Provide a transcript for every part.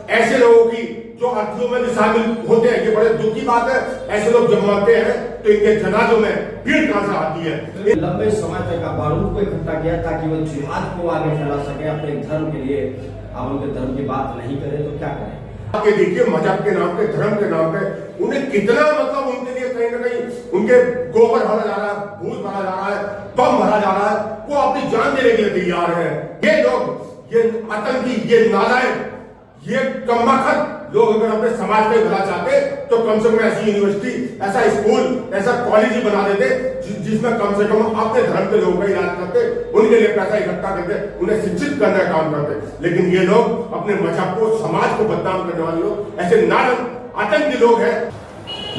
ऐसे लोगों की जो अर्थों में भी शामिल होते हैं, ये बड़े दुख की बात है। ऐसे लोग जब मरते हैं तो इनके जनाजों में भीड़ कहां से आती है। लंबे समय तक बारूद को इकट्ठा किया ताकि वो जिहाद को आगे फैला सके अपने धर्म के लिए। आप उनके धर्म की बात नहीं करें तो क्या करें? आपके देखिए मजहब के नाम पे, धर्म के नाम पे उन्हें कितना मतलब उनके लिए कहीं ना कहीं उनके गोबर भरा जा रहा है, भूस भरा जा रहा है, बम भरा जा रहा है, वो अपनी जान देने के लिए तैयार है। ये लोग, ये आतंकी, ये नालायक, ये कमबख्त लोग अगर अपने समाज में भला चाहते तो कम से कम ऐसी यूनिवर्सिटी, ऐसा स्कूल, ऐसा कॉलेज ही बना देते जिसमें कम से कम अपने धर्म के लोगों का इलाज करते, उनके लिए पैसा इकट्ठा करते, उन्हें शिक्षित करने का काम करते। लेकिन ये लोग अपने मजहब को, समाज को बदनाम करने वाले लोग, ऐसे नारंग आतंकी लोग हैं।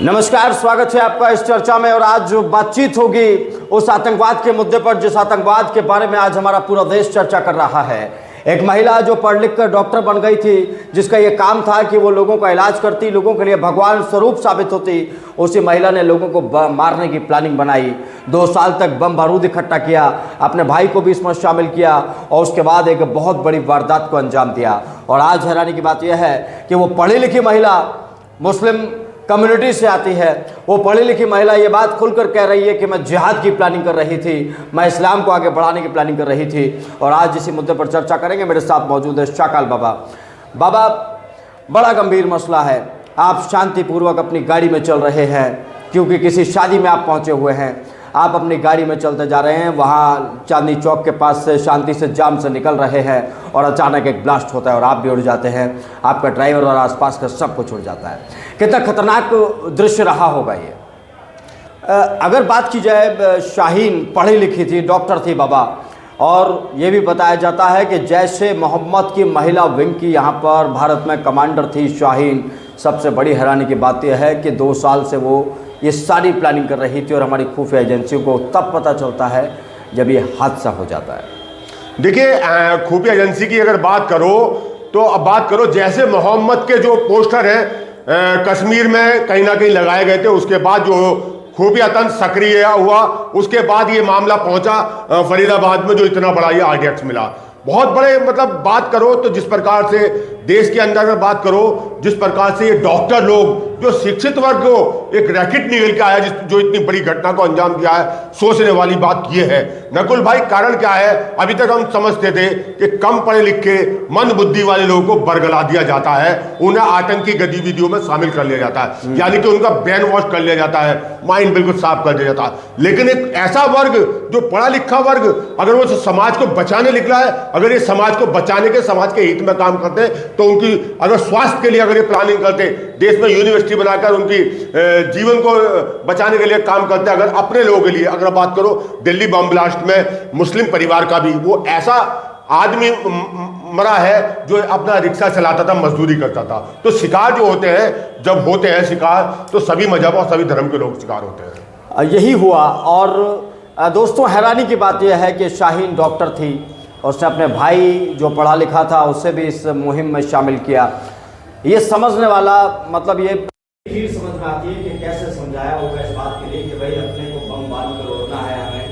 नमस्कार, स्वागत है आपका इस चर्चा में। और आज जो बातचीत होगी उस आतंकवाद के मुद्दे पर, जिस आतंकवाद के बारे में आज हमारा पूरा देश चर्चा कर रहा है। एक महिला जो पढ़ लिख कर डॉक्टर बन गई थी, जिसका ये काम था कि वो लोगों का इलाज करती, लोगों के लिए भगवान स्वरूप साबित होती, उसी महिला ने लोगों को मारने की प्लानिंग बनाई। 2 साल तक बम बारूद इकट्ठा किया, अपने भाई को भी इसमें शामिल किया और उसके बाद एक बहुत बड़ी वारदात को अंजाम दिया। और आज हैरानी की बात यह है कि वो पढ़ी लिखी महिला, मुस्लिम कम्युनिटी से आती है, वो पढ़ी लिखी महिला ये बात खुलकर कह रही है कि मैं जिहाद की प्लानिंग कर रही थी, मैं इस्लाम को आगे बढ़ाने की प्लानिंग कर रही थी। और आज इसी मुद्दे पर चर्चा करेंगे। मेरे साथ मौजूद है शाकाल बाबा। बाबा, बड़ा गंभीर मसला है। आप शांतिपूर्वक अपनी गाड़ी में चल रहे हैं क्योंकि किसी शादी में आप पहुंचे हुए हैं। आप अपनी गाड़ी में चलते जा रहे हैं, वहाँ चांदनी चौक के पास से शांति से जाम से निकल रहे हैं और अचानक एक ब्लास्ट होता है और आप भी उड़ जाते हैं, आपका ड्राइवर और आसपास का सब कुछ उड़ जाता है। कितना खतरनाक दृश्य रहा होगा ये। अगर बात की जाए, शाहीन पढ़ी लिखी थी, डॉक्टर थी बाबा, और ये भी बताया जाता है कि जैसे मोहम्मद की महिला विंग की यहाँ पर भारत में कमांडर थी शाहीन। सबसे बड़ी हैरानी की बात यह है कि 2 साल से वो ये सारी प्लानिंग कर रही थी और हमारी खुफिया एजेंसियों को तब पता चलता है जब ये हादसा हो जाता है। देखिए, खुफिया एजेंसी की अगर बात करो तो अब बात करो, जैसे मोहम्मद के जो पोस्टर हैं कश्मीर में कहीं ना कहीं लगाए गए थे, उसके बाद जो खुफिया तंत्र सक्रिय हुआ, उसके बाद ये मामला पहुंचा फरीदाबाद में, जो इतना बड़ा ये आरडीएक्स मिला। बहुत बड़े मतलब बात करो तो जिस प्रकार से देश के अंदर में बात करो, जिस प्रकार से ये डॉक्टर लोग, जो शिक्षित वर्ग को एक रैकेट निकल के आया, जो इतनी बड़ी घटना को अंजाम दिया है, सोचने वाली बात ये है। नकुल भाई, कारण क्या है? अभी तक हम समझते थे कि कम पढ़े लिखे मंद बुद्धि वाले लोगों को बरगला दिया जाता है, उन्हें आतंकी गतिविधियों में शामिल कर लिया जाता है, यानी कि उनका ब्रेन वॉश कर लिया जाता है, माइंड बिल्कुल साफ कर दिया जाता है। लेकिन एक ऐसा वर्ग जो पढ़ा लिखा वर्ग, अगर वो समाज को बचाने निकला है, अगर ये समाज को बचाने के, समाज के हित में काम करते हैं, तो उनकी अगर स्वास्थ्य के लिए अगर ये प्लानिंग करते, देश में यूनिवर्सिटी बनाकर उनकी जीवन को बचाने के लिए काम करते, अगर अपने लोगों के लिए अगर बात करो, दिल्ली बम ब्लास्ट में मुस्लिम परिवार का भी वो ऐसा आदमी मरा है जो अपना रिक्शा चलाता था, मजदूरी करता था। तो शिकार जो होते हैं, जब होते हैं शिकार, तो सभी मजहब और सभी धर्म के लोग शिकार होते हैं। यही हुआ। और दोस्तों, हैरानी की बात यह है कि शाहीन डॉक्टर थी और उसने अपने भाई जो पढ़ा लिखा था उसे भी इस मुहिम में शामिल किया। ये समझने वाला, मतलब ये भीड़ समझ में आती है कि कैसे समझाया होगा इस बात के लिए कि भाई अपने को बम बांध कर उड़ना है हमें,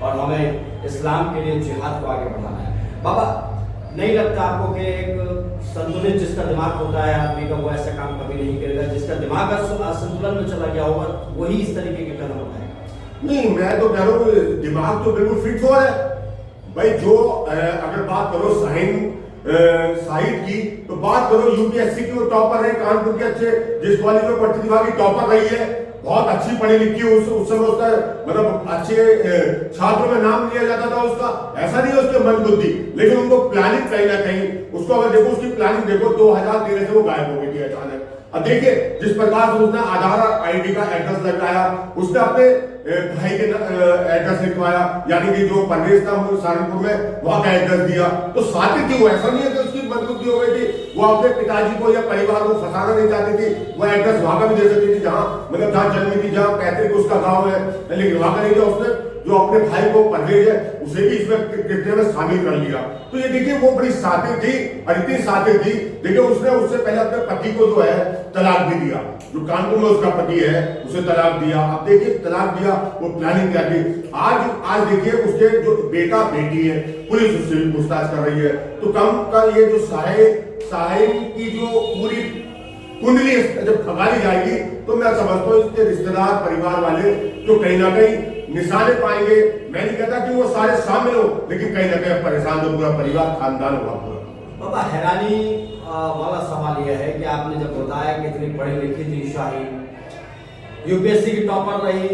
और हमें इस्लाम के लिए जिहाद को आगे बढ़ाना है। बाबा, नहीं लगता आपको कि एक संतुलित जिसका दिमाग होता है आदमी का, वो ऐसा काम कभी नहीं करेगा? जिसका दिमाग असंतुलन में चला गया होगा वही इस तरीके के कदम उठाएगा। नहीं, मैं तो कह रहा हूँ दिमाग तो बिल्कुल फिट हो है भाई। जो अगर बात करो शाहिद की, तो बात करो यूपीएससी की, वो टॉपर है, कानपुर के अच्छे जिस कॉलेज में पढ़ती थी वहां की टॉपर रही है, बहुत अच्छी पढ़ी लिखी, उस समय उसका मतलब अच्छे छात्रों में नाम लिया जाता था उसका। ऐसा नहीं है उसके मन बुद्धि, लेकिन उनको प्लानिंग कहीं ना कहीं, उसको अगर देखो, उसकी प्लानिंग देखो, 2013 से वो गायब हो गई थी अचानक। अब देखिए जिस प्रकार से उसने आधार आईडी का एड्रेस लगाया, उसने अपने भाई के एड्रेस लिखवाया, यानी कि जो परवेश था सहारनपुर में, वहां का एड्रेस दिया। तो साथी थी वो, ऐसा नहीं है कि उसकी मजबूती हो गई थी, वो अपने पिताजी को या परिवार को फंसाना नहीं चाहती थी, वो एड्रेस वहां का भी दे सकती थी, जहां मतलब जहां जन्मी थी, जहां पैतृक उसका गाँव है, लेकिन वहां का नहीं दिया उसने। जो अपने भाई को परवेज है उसे भी इसमें कृत्य में शामिल कर लिया। तो ये देखिए वो बड़ी सातिर थी, और इतनी सातिर थी, देखिए उसने उससे पहले अपने पति को जो है तलाक भी दिया, जो कानपुर में उसका पति है उसे तलाक दिया। अब देखिए तलाक दिया, वो प्लानिंग क्या थी। आज देखिए उसके जो बेटा बेटी है, पुलिस उससे भी पूछताछ कर रही है। तो कम का ये जो शाहीन की जो पूरी कुंडली जब खंगाली जाएगी तो मैं समझता हूँ इसके रिश्तेदार परिवार वाले जो कहीं ना कहीं निशाने पाएंगे। मैं नहीं कहता कि वो सारे शामिल हो, लेकिन कहीं ना कहीं परेशान तो पूरा परिवार खानदान होगा पूरा। बाबा हैरानी वाला सवाल यह है कि आपने जब बताया कि इतनी पढ़ी लिखी थी शाहीन, यूपीएससी की टॉपर रही,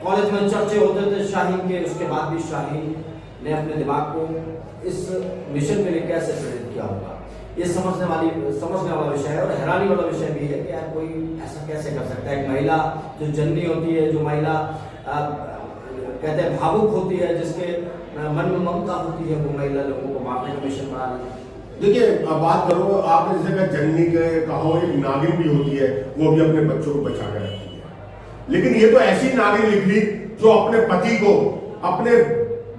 कॉलेज में चर्चे होते थे शाहीन के, उसके बाद भी शाहीन ने अपने दिमाग को इस मिशन के लिए कैसे प्रेरित किया होगा, ये समझने वाला विषय है। और हैरानी वाला विषय भी है कि यार कोई ऐसा कैसे कर सकता है। एक महिला जो जननी होती है, जो महिला कहते हैं भावुक होती है, जिसके मन में ममता होती है, वो महिला लोगों को मारने का मिशन बना लेती है। देखिए बात करो, आपने जैसे कहा जननी के कहो, एक नागिन भी होती है, वो भी अपने बच्चों को बचा कर रखती है। लेकिन ये तो ऐसी नागिन निकली जो अपने पति को, अपने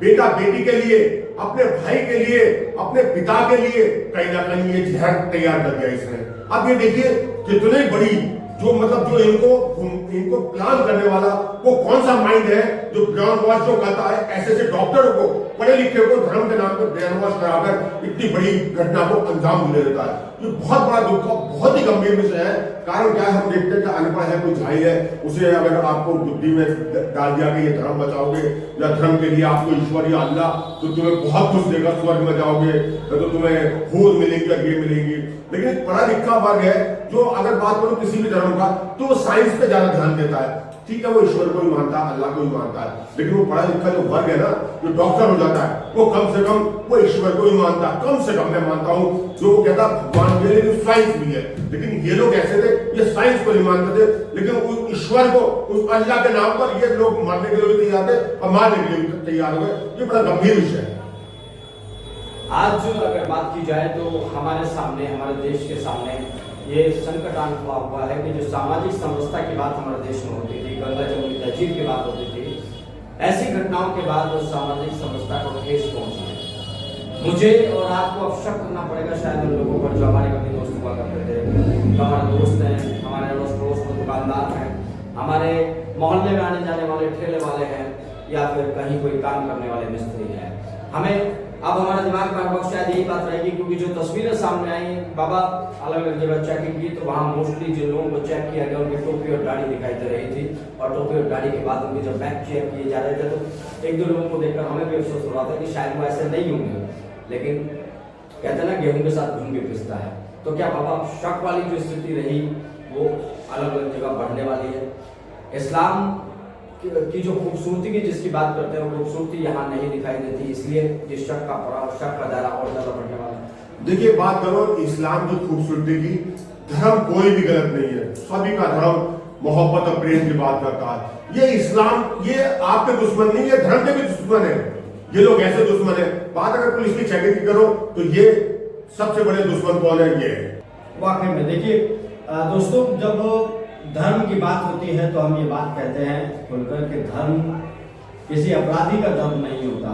बेटा बेटी के लिए, अपने भाई के लिए, अपने पिता के लिए कहीं ना कहीं ये जहर तैयार कर दिया इसने। अब ये देखिए कितने बड़ी जो मतलब जो इनको प्लान करने वाला वो कौन सा माइंड है जो ब्रेन वॉश जो करता है, ऐसे डॉक्टरों को, पढ़े लिखे को धर्म के नाम पर ब्रेन वॉश कराकर इतनी बड़ी घटना को अंजाम दे देता है। ये बहुत बड़ा दुख का बहुत ही गंभीर विषय है। कारण क्या है, हम देखते हैं कि अनपढ़ है, कोई जाहिल है, उसे अगर आपको बुद्धि में डाल दिया कि ये धर्म बचाओगे या धर्म के लिए आपको ईश्वर या अल्लाह तो तुम्हें बहुत कुछ देगा, स्वर्ग में जाओगे तो तुम्हें हूर मिलेगी या ये मिलेगी। लेकिन एक पढ़ा लिखा वर्ग है जो अगर बात करो किसी भी धर्म का तो वो साइंस पे ज्यादा ध्यान देता है। ठीक है, वो ईश्वर को ही मानता है, अल्लाह को ही मानता है, लेकिन वो पढ़ा लिखा जो वर्ग है ना, जो डॉक्टर हो जाता है, वो कम से कम वो ईश्वर को ही मानता है। कम से कम मैं मानता हूँ जो वो कहता भगवान के लिए साइंस भी है, लेकिन ये लोग ऐसे थे, ये साइंस को नहीं मानते थे, लेकिन उस ईश्वर को, उस अल्लाह के नाम पर ये लोग मरने के लिए भी तैयार थे और मारने के लिए भी तैयार हुए। ये बड़ा गंभीर विषय है। आज अगर बात की जाए तो हमारे सामने, हमारे देश के सामने ये संकट आन खड़ा हुआ है कि जो सामाजिक समरसता की बात हमारे देश में होती थी, गंगा जमुनी तहजीब की बात होती थी, ऐसी घटनाओं के बाद सामाजिक समरसता को ठेस पहुंची है। मुझे और आपको अब शक करना पड़ेगा शायद उन लोगों पर जो हमारे कभी दोस्त हुआ करते थे, तो हमारे दोस्त हैं, हमारे अड़ोस पड़ोस में दुकानदार हैं, हमारे मोहल्ले में आने जाने वाले ठेले वाले हैं, या फिर कहीं कोई काम करने वाले मिस्त्री हैं। हमें अब हमारे दिमाग में हर वक्त शायद यही बात रहेगी, क्योंकि जो तस्वीरें सामने आई, बाबा अलग अलग जगह चेकिंग की तो वहाँ मोस्टली जिन लोगों को चेक किया गया उनकी टोपी और दाढ़ी दिखाई दे रही थी, और टोपी और दाढ़ी के बाद उनके जब बैग चेक किए जा रहे थे तो एक दो लोगों को देखकर हमें भी अफसोस हो रहा था कि शायद वो ऐसे नहीं होंगे। लेकिन कहते हैं ना, गेहूं के साथ घूम भी पिसता है। तो क्या बाबा शक वाली जो स्थिति रही वो अलग अलग जगह बढ़ने वाली है? इस्लाम की जो खूबसूरती की जिसकी बात करते हैं वो खूबसूरती यहाँ नहीं दिखाई देती, इसलिए ये शक का दायरा और ज्यादा बढ़ने वाला है। देखिए बात करो इस्लाम की खूबसूरती की, धर्म कोई भी गलत नहीं है, सभी का धर्म मोहब्बत और प्रेम की बात करता है। ये इस्लाम ये आपके दुश्मन नहीं है, धर्म के भी दुश्मन है। ये लोग ऐसे दुश्मन है, बात अगर पुलिस की चेकिंग की करो तो ये सबसे बड़े दुश्मन कौन है, ये है। वाकई में देखिए दोस्तों, जब धर्म की बात होती है तो हम ये बात कहते हैं खुलकर के धर्म किसी अपराधी का धर्म नहीं होता।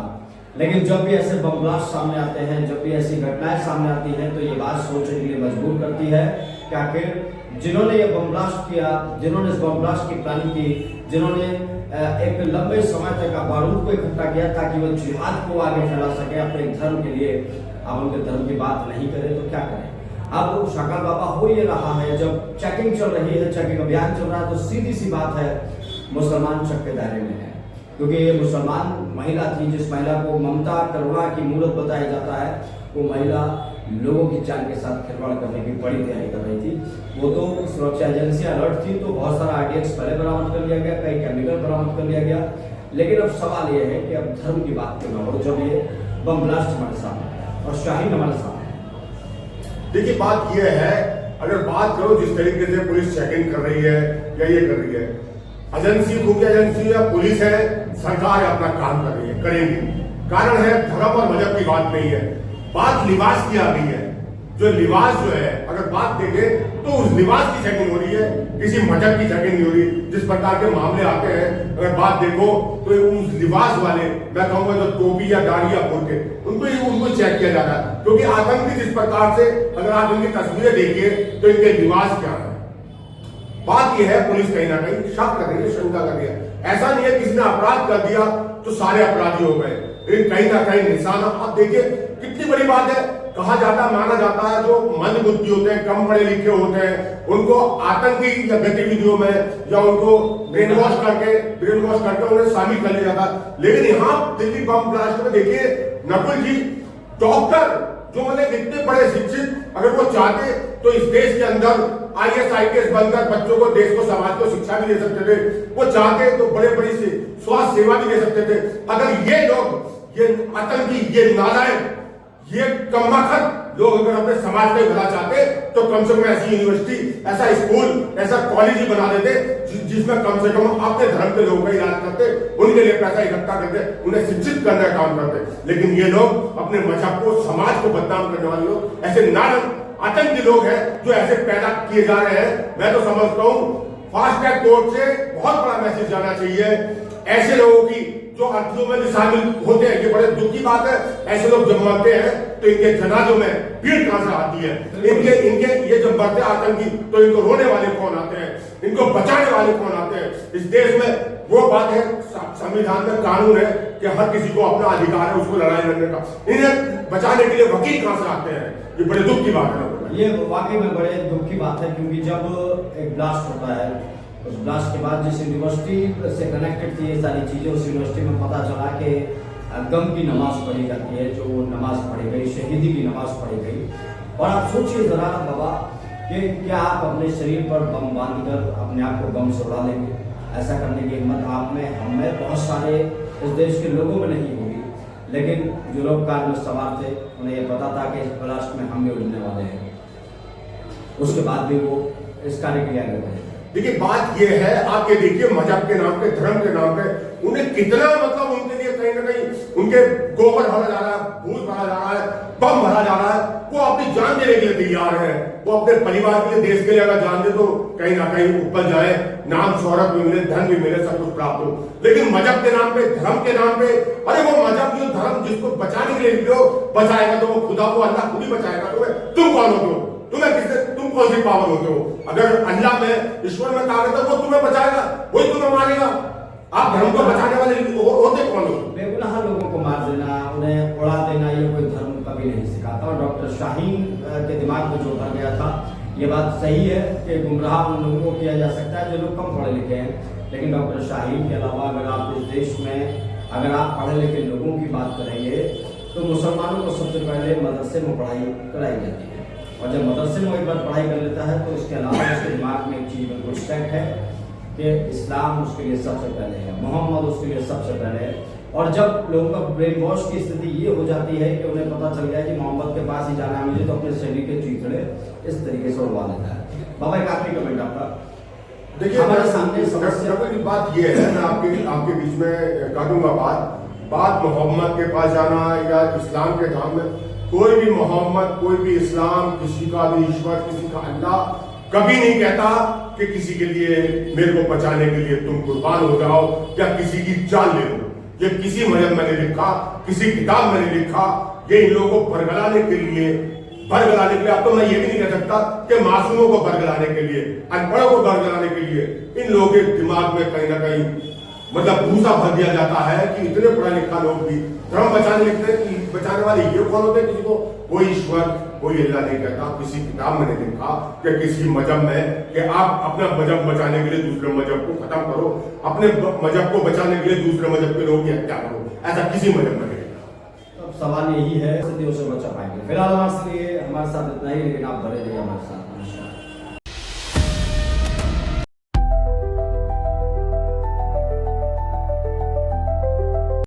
लेकिन जब भी ऐसे बम ब्लास्ट सामने आते हैं, जब भी ऐसी घटनाएं सामने आती हैं, तो ये बात सोचने के लिए मजबूर करती है कि आखिर जिन्होंने ये बम ब्लास्ट किया, जिन्होंने इस बम ब्लास्ट की प्लानिंग की, जिन्होंने एक लंबे समय तक बारूद को इकट्ठा किया ताकि वो जिहाद को आगे फैला सके अपने धर्म के लिए, अब उनके धर्म की बात नहीं करें तो क्या करें। अब शाकाल बाबा हो ये रहा है, जब चेकिंग चल रही है, चेकिंग अभियान चल रहा है, तो सीधी सी बात है मुसलमान शक के दायरे में है, क्योंकि ये मुसलमान महिला थी जिस महिला को ममता करुणा की मूर्त बताया जाता है। वो महिला लोगों की जान के साथ खिलवाड़ करने की बड़ी तैयारी कर रही थी। वो तो सुरक्षा एजेंसियां अलर्ट थी, तो बहुत सारा आरडीएक्स पहले बरामद कर लिया गया, कई केमिकल बरामद कर लिया गया। लेकिन अब सवाल ये है कि अब धर्म की बात क्यों ना हो जब ये बम ब्लास्ट हमारे सामने है और शाहीन हमारे सामने। देखिए बात यह है, अगर बात करो जिस तरीके से पुलिस चेकिंग कर रही है या ये कर रही है, एजेंसी खुफिया एजेंसी या पुलिस है, सरकार अपना काम कर रही है, करेंगी। कारण है धर्म और मजहब की बात नहीं है, बात लिबास की आ गई है। जो लिबास जो है अगर बात देखें तो उस लिबास की चेकिंग हो रही है, किसी मजहब की चेकिंग नहीं हो रही। जिस प्रकार के मामले आते हैं अगर बात देखो तो उस लिबास वाले, मैं कहूंगा जो टोपी या दाढ़ी या बुर्के, उनको चेक किया जा रहा है, क्योंकि आतंकी जिस प्रकार से अगर आप इनकी तस्वीरें देखिए तो इनके लिबास क्या है। बात यह है पुलिस कहीं ना कहीं शक कर रही है, शंका कर रही है। ऐसा नहीं है किसी ने अपराध कर दिया तो सारे अपराधी हो गए, लेकिन कहीं ना कहीं निशाना। आप देखिए कितनी बड़ी बात है, कहा जाता माना जाता है जो मंद बुद्धि होते हैं, कम पढ़े लिखे होते हैं, उनको आतंकी या गतिविधियों में या उनको ब्रेन वॉश करके उन्हें शामिल कर लिया जाता। लेकिन यहाँ दिल्ली बम ब्लास्ट में देखिए नकुल जी, डॉक्टर जो मतलब इतने बड़े शिक्षित, अगर वो चाहते तो इस देश के अंदर IAS IPS बनकर बच्चों को, देश को, समाज को शिक्षा भी दे सकते थे। वो चाहते तो बड़े बड़ी से स्वास्थ्य सेवा भी दे सकते थे। अगर ये लोग, ये आतंकी, ये नालायक, ये कमबख्त लोग अगर अपने समाज का भला चाहते तो कम से कम ऐसी यूनिवर्सिटी, ऐसा स्कूल, ऐसा कॉलेज ही बना देते जिसमें कम से कम अपने धर्म के लोगों का इलाज करते, उनके लिए पैसा इकट्ठा करते, उन्हें शिक्षित करने का काम करते। लेकिन ये लोग अपने मजहब को, समाज को बदनाम करने वाले लोग, ऐसे नानक आतंकी लोग हैं जो ऐसे पैदा किए जा रहे हैं। मैं तो समझता हूँ फास्ट ट्रैक कोर्ट से बहुत बड़ा मैसेज जाना चाहिए ऐसे लोगों की जो अर्थों में शामिल होते हैं। ये बड़े दुख की बात है, ऐसे लोग जब मरते हैं तो इनके जनाजों में भीड़ कहां से आती है? इनके ये जब मरते आतंकी तो इनको रोने वाले कौन आते हैं, इनको बचाने वाले कौन आते हैं? इस देश में वो बात है, संविधान में कानून है कि हर किसी को अपना अधिकार है उसको लड़ाई लड़ने का। इन्हें बचाने के लिए वकील कहां से आते हैं? ये बड़े दुख की बात है। ये वाकई में बड़े दुख की बात है, क्योंकि जब एक ब्लास्ट होता है, उस ब्लास्ट के बाद जिस यूनिवर्सिटी से कनेक्टेड थी ये सारी चीज़ें, उस यूनिवर्सिटी में पता चला कि गम की नमाज पढ़ी जाती है, जो नमाज पढ़ी गई, शहीदी की नमाज पढ़ी गई। और आप सोचिए ज़रा बाबा कि क्या आप अपने शरीर पर बम बांधकर अपने आप को गम से उड़ा लेंगे? ऐसा करने की हिम्मत आप में, हम में, बहुत सारे इस देश के लोगों में नहीं होगी। लेकिन जो लोग कार में सवार थे उन्हें ये पता था कि इस ब्लास्ट में हम भी उड़ने वाले हैं, उसके बाद भी वो इस कार्य के लिए आगे बढ़े। देखिए बात ये है, आप ये देखिए मजहब के नाम पे, धर्म के नाम पे उन्हें कितना मतलब उनके लिए कहीं ना कहीं उनके गोबर भरा जा रहा है, भूत भरा जा रहा है, बम भरा जा रहा है। वो अपनी जान देने के लिए तैयार है, वो अपने परिवार के लिए, देश के लिए अगर जान दे तो कहीं ना कहीं ऊपर जाए, नाम शोहरत भी मिले, धन भी मिले, सब कुछ प्राप्त हो। लेकिन मजहब के नाम पे, धर्म के नाम पे, अरे वो मजहब जो धर्म जिसको बचाने के लिए बचाएगा तो वो खुदा को अल्लाह खुद ही बचाएगा। तुम कौन हो? तुम कौन सी पावर होते हो? अगर अल्लाह में, ईश्वर में ताकत है, वो तुम्हें बचाएगा, वही तुम्हें मारेगा। आप धर्म को बचाने वाले होते कौन हो? बेगुनाह लोगों को मार देना, उन्हें उड़ा देना, ये कोई धर्म कभी नहीं सिखाता। और डॉक्टर शाहीन के दिमाग में जो भर गया था, ये बात सही है कि गुमराह उन लोगों को किया जा सकता है जो लोग कम पढ़े लिखे हैं। लेकिन डॉक्टर शाहीन के अलावा अगर आप इस देश में, अगर आप पढ़े लिखे लोगों की बात करेंगे तो मुसलमानों को सबसे पहले मदरसे में पढ़ाई कराई जाती है। और जब मदरसे में एक बार पढ़ाई कर लेता है तो इसके अलावा उसके दिमाग में एक चीज़ बिल्कुल सेट है कि इस्लाम उसके लिए सबसे पहले है, मोहम्मद उसके लिए सबसे पहले है। और जब लोगों का ब्रेन वॉश की स्थिति ये हो जाती है कि उन्हें पता चल गया कि मोहम्मद के पास ही जाना है मुझे, तो अपने शरीर के चीथड़े इस तरीके से उड़वा लेता है। बाबा एक आखिरी कमेंट आपका। देखिए हमारे सामने समस्या की बात ये है, मैं आपके बीच में काटूंगा बात मोहम्मद के पास जाना या इस्लाम के नाम में, कोई भी मोहम्मद, कोई भी इस्लाम, किसी का भी ईश्वर, किसी का अल्लाह कभी नहीं कहता कि किसी के लिए, मेरे को बचाने के लिए तुम कुर्बान हो जाओ या किसी की जान ले लो। ये किसी मजहब में नहीं लिखा, किसी किताब में नहीं लिखा। ये इन लोगों को बरगलाने के लिए, अब तो मैं ये भी नहीं कह सकता कि मासूमों को बरगलाने के लिए, अनपढ़ों को बरगलाने के लिए इन लोगों के दिमाग में कहीं ना कहीं मतलब भूसा भर दिया जाता है कि इतने पढ़ा लिखा लोग भी धर्म बचाने वाले ये कौन होते हैं? किसी को कोई ईश्वर, कोई अल्लाह नहीं कहता, किसी किताब में नहीं लिखा कि किसी मजहब में कि आप अपना मजहब बचाने के लिए दूसरे मजहब को खत्म करो, अपने मजहब को बचाने के लिए दूसरे मजहब के लोगों की हत्या करो। ऐसा किसी मजहब में नहीं। अब सवाल यही है, सदियों से बचा पाएंगे। फिलहाल हमारे साथ इतना ही, लेकिन आप बने रहिए हमारे साथ। नमस्कार।